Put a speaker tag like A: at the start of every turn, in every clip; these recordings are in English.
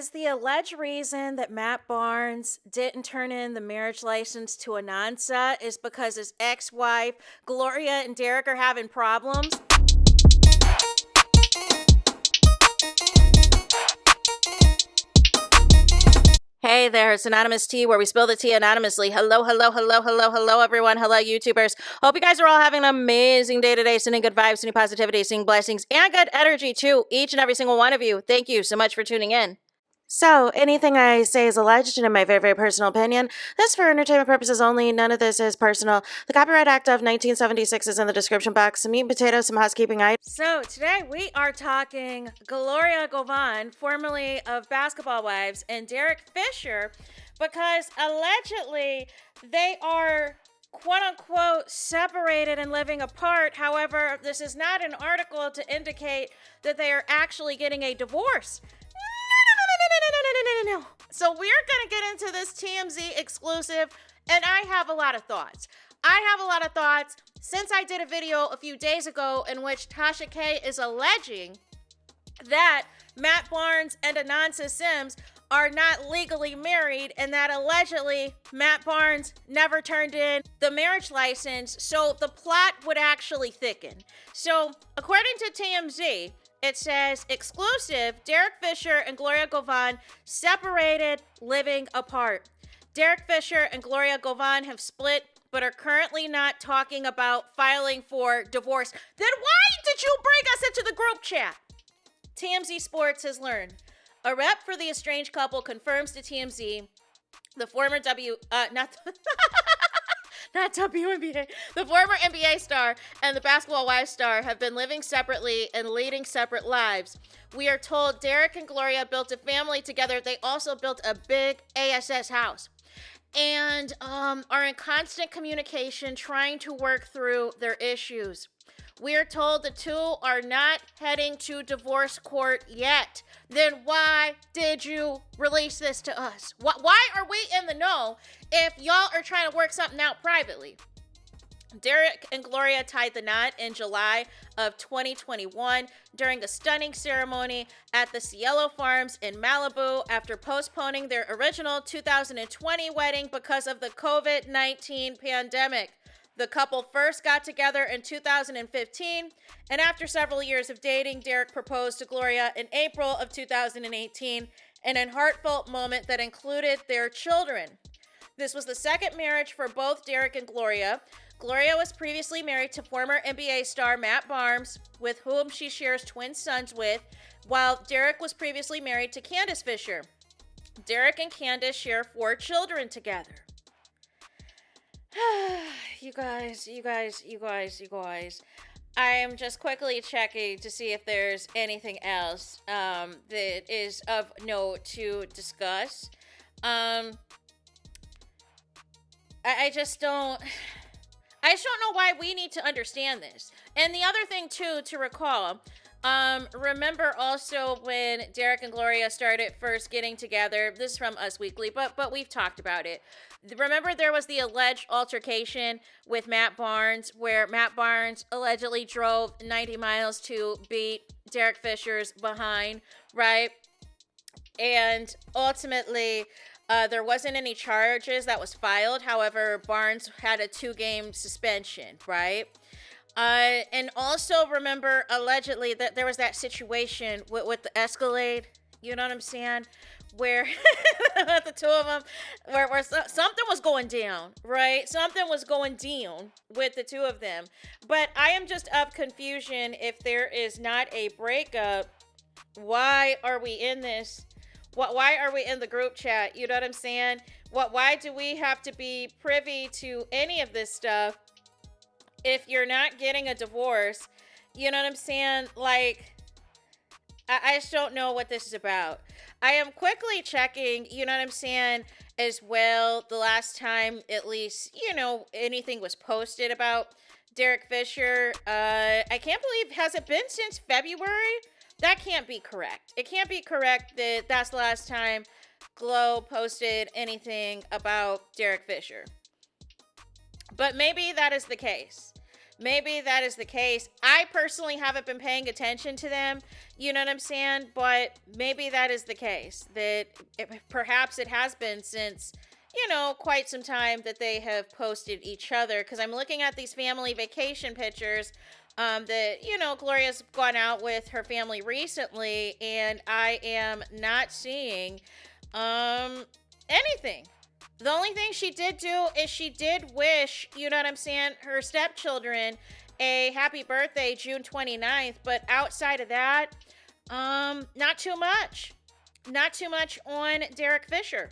A: Is the alleged reason that Matt Barnes didn't turn in the marriage license to Anansa is because his ex-wife, Gloria, and Derek are having problems? Hey there, it's Anonymous Tea, where we spill the tea anonymously. Hello, hello, hello, hello, hello, everyone. Hello, YouTubers. Hope you guys are all having an amazing day today, sending good vibes, sending positivity, sending blessings, and good energy to each and every single one of you. Thank you so much for tuning in. So, anything I say is alleged and in my very, very personal opinion. This is for entertainment purposes only. None of this is personal. The Copyright Act of 1976 is in the description box. Some meat and potatoes, some housekeeping items. So, today we are talking Gloria Govan, formerly of Basketball Wives, and Derek Fisher, because allegedly they are quote unquote separated and living apart. However, this is not an article to indicate that they are actually getting a divorce. No. So we're going to get into this TMZ exclusive, and I have a lot of thoughts. Since I did a video a few days ago in which Tasha K is alleging that Matt Barnes and Anansa Sims are not legally married, and that allegedly Matt Barnes never turned in the marriage license, so the plot would actually thicken. So according to TMZ, it says, exclusive, Derek Fisher and Gloria Govan separated, living apart. Derek Fisher and Gloria Govan have split, but are currently not talking about filing for divorce. Then why did you bring us into the group chat? TMZ Sports has learned. A rep for the estranged couple confirms to TMZ the former not WNBA. The former NBA star and the Basketball Wives star have been living separately and leading separate lives. We are told Derek and Gloria built a family together. They also built a big ASS house and are in constant communication trying to work through their issues. We are told the two are not heading to divorce court yet. Then why did you release this to us? Why are we in the know if y'all are trying to work something out privately? Derek and Gloria tied the knot in July of 2021 during a stunning ceremony at the Cielo Farms in Malibu after postponing their original 2020 wedding because of the COVID-19 pandemic. The couple first got together in 2015, and after several years of dating, Derek proposed to Gloria in April of 2018 in a heartfelt moment that included their children. This was the second marriage for both Derek and Gloria. Gloria was previously married to former NBA star Matt Barnes, with whom she shares twin sons with, while Derek was previously married to Candace Fisher. Derek and Candace share 4 children together. You guys. I am just quickly checking to see if there's anything else that is of note to discuss. I just don't know why we need to understand this. And the other thing too to recall, remember also when Derek and Gloria started first getting together, this is from Us Weekly, but we've talked about it. Remember there was the alleged altercation with Matt Barnes where Matt Barnes allegedly drove 90 miles to beat Derek Fisher's behind, right? And ultimately, there wasn't any charges that was filed. However, Barnes had a 2-game suspension, right? And also remember, allegedly, that there was that situation with the Escalade, you know what I'm saying? Where the two of them, where something was going down, right? Something was going down with the two of them. But I am just of confusion if there is not a breakup. Why are we in this? Why are we in the group chat? You know what I'm saying? Why do we have to be privy to any of this stuff if you're not getting a divorce? You know what I'm saying? Like, I just don't know what this is about. I am quickly checking, you know what I'm saying, as well, the last time, at least, anything was posted about Derek Fisher. I can't believe, has it been since February? That can't be correct. It can't be correct that that's the last time Glow posted anything about Derek Fisher. But maybe that is the case. maybe that is the case. I personally haven't been paying attention to them, you know what I'm saying? But maybe that is the case, that perhaps it has been since, quite some time that they have posted each other. Because I'm looking at these family vacation pictures that, Gloria's gone out with her family recently, and I am not seeing anything. The only thing she did do is she did wish, you know what I'm saying, her stepchildren a happy birthday June 29th. But outside of that, not too much. Not too much on Derek Fisher.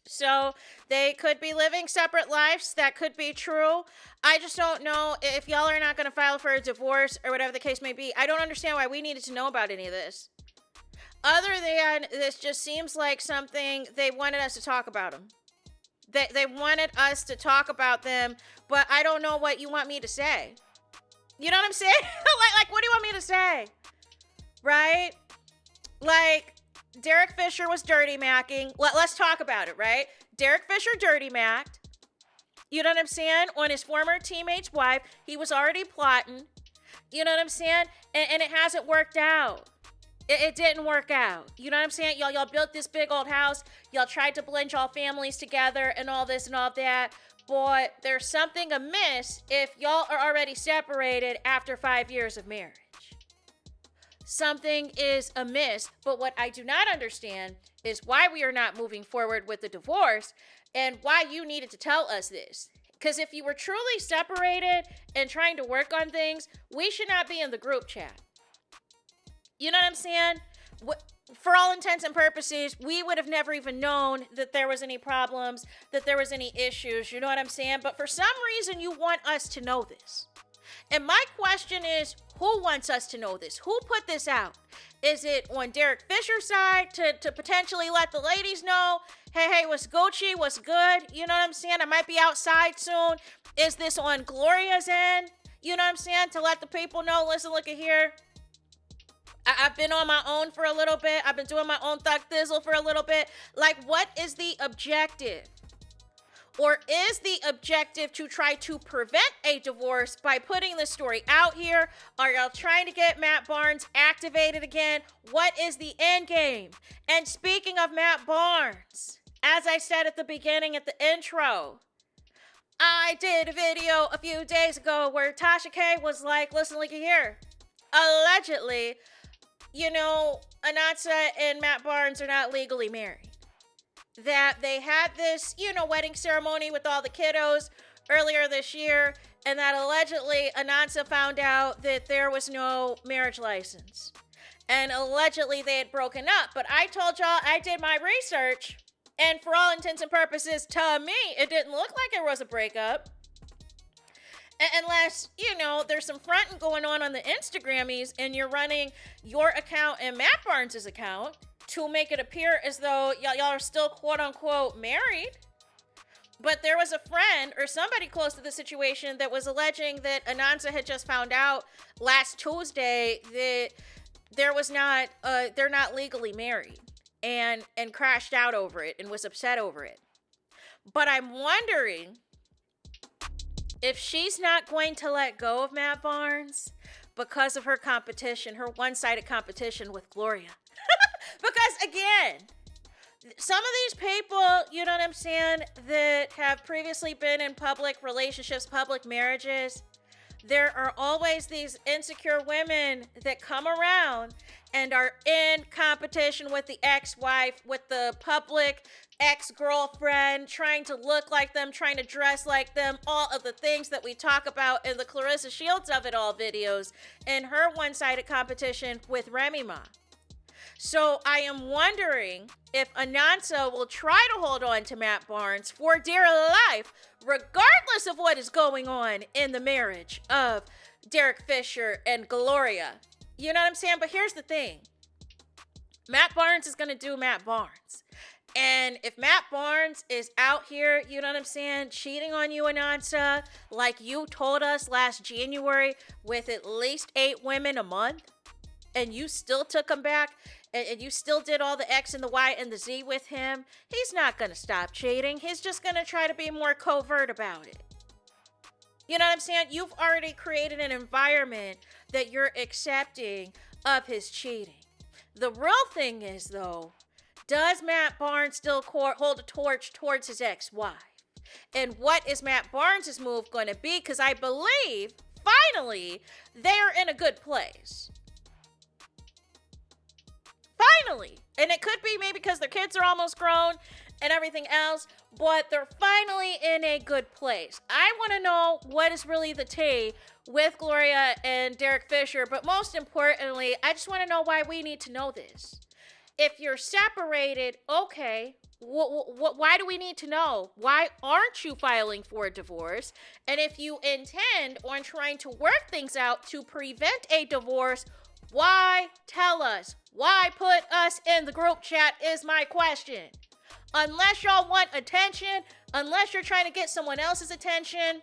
A: So they could be living separate lives. That could be true. I just don't know if y'all are not going to file for a divorce or whatever the case may be. I don't understand why we needed to know about any of this. Other than this just seems like something they wanted us to talk about them. They wanted us to talk about them, but I don't know what you want me to say. You know what I'm saying? like, what do you want me to say? Right? Like, Derek Fisher was dirty macking. Let's talk about it, right? Derek Fisher dirty macked. You know what I'm saying? On his former teammate's wife. He was already plotting. You know what I'm saying? And it hasn't worked out. It didn't work out. You know what I'm saying? Y'all built this big old house. Y'all tried to blend y'all families together and all this and all that. But there's something amiss if y'all are already separated after 5 years of marriage. Something is amiss. But what I do not understand is why we are not moving forward with the divorce and why you needed to tell us this. Because if you were truly separated and trying to work on things, we should not be in the group chat. You know what I'm saying? For all intents and purposes, we would have never even known that there was any problems, that there was any issues. You know what I'm saying? But for some reason, you want us to know this. And my question is, who wants us to know this? Who put this out? Is it on Derek Fisher's side to potentially let the ladies know, hey, what's Gucci? What's good? You know what I'm saying? I might be outside soon. Is this on Gloria's end? You know what I'm saying? To let the people know, listen, look at here. I've been on my own for a little bit. I've been doing my own thug thizzle for a little bit. Like, what is the objective? Or is the objective to try to prevent a divorce by putting the story out here? Are y'all trying to get Matt Barnes activated again? What is the end game? And speaking of Matt Barnes, as I said at the beginning, at the intro, I did a video a few days ago where Tasha K was like, listen, look at here. Allegedly, Anatsa and Matt Barnes are not legally married. That they had this, wedding ceremony with all the kiddos earlier this year, and that allegedly Anatsa found out that there was no marriage license. And allegedly they had broken up. But I told y'all I did my research, and for all intents and purposes, to me, it didn't look like there was a breakup. Unless, there's some fronting going on the Instagrammies and you're running your account and Matt Barnes' account to make it appear as though y'all are still quote unquote married. But there was a friend or somebody close to the situation that was alleging that Anansa had just found out last Tuesday that they're not legally married and crashed out over it and was upset over it. But I'm wondering if she's not going to let go of Matt Barnes because of her competition, her one-sided competition with Gloria. Because, again, some of these people, you know what I'm saying, that have previously been in public relationships, public marriages, there are always these insecure women that come around and are in competition with the ex-wife, with the public ex-girlfriend, trying to look like them, trying to dress like them, all of the things that we talk about in the Clarissa Shields of It All videos, and her one-sided competition with Remy Ma. So I am wondering if Anansa will try to hold on to Matt Barnes for dear life, regardless of what is going on in the marriage of Derek Fisher and Gloria. You know what I'm saying? But here's the thing. Matt Barnes is going to do Matt Barnes. And if Matt Barnes is out here, you know what I'm saying, cheating on you, Anansa, like you told us last January with at least 8 women a month, and you still took him back, and you still did all the X and the Y and the Z with him, he's not going to stop cheating. He's just going to try to be more covert about it. You know what I'm saying? You've already created an environment that you're accepting of his cheating. The real thing is, though, does Matt Barnes still hold a torch towards his ex-wife? And what is Matt Barnes' move going to be? Because I believe, finally, they're in a good place. Finally. And it could be maybe because their kids are almost grown and everything else, but they're finally in a good place. I want to know what is really the tea with Gloria and Derek Fisher, but most importantly, I just want to know why we need to know this. If you're separated, okay, why do we need to know? Why aren't you filing for a divorce? And if you intend on trying to work things out to prevent a divorce, why tell us? Why put us in the group chat is my question. Unless y'all want attention, unless you're trying to get someone else's attention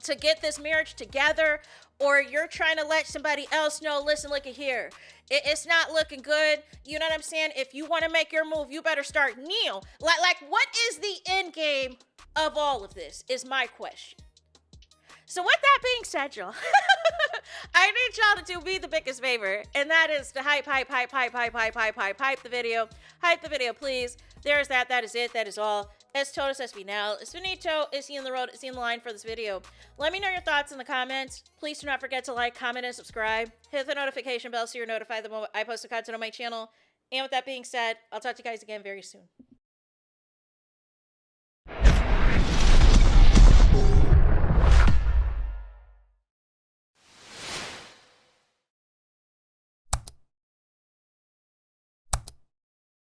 A: to get this marriage together, or you're trying to let somebody else know, listen, look at here. It's not looking good. You know what I'm saying? If you want to make your move, you better start Neil. Like, what is the end game of all of this is my question. So with that being said, y'all, I need y'all to do me the biggest favor, and that is to hype the video. Hype the video, please. There's that. That is it. That is all. Es todos, es final. Es finito. Es in the road. It's in the line for this video. Let me know your thoughts in the comments. Please do not forget to like, comment, and subscribe. Hit the notification bell so you're notified the moment I post a content on my channel. And with that being said, I'll talk to you guys again very soon.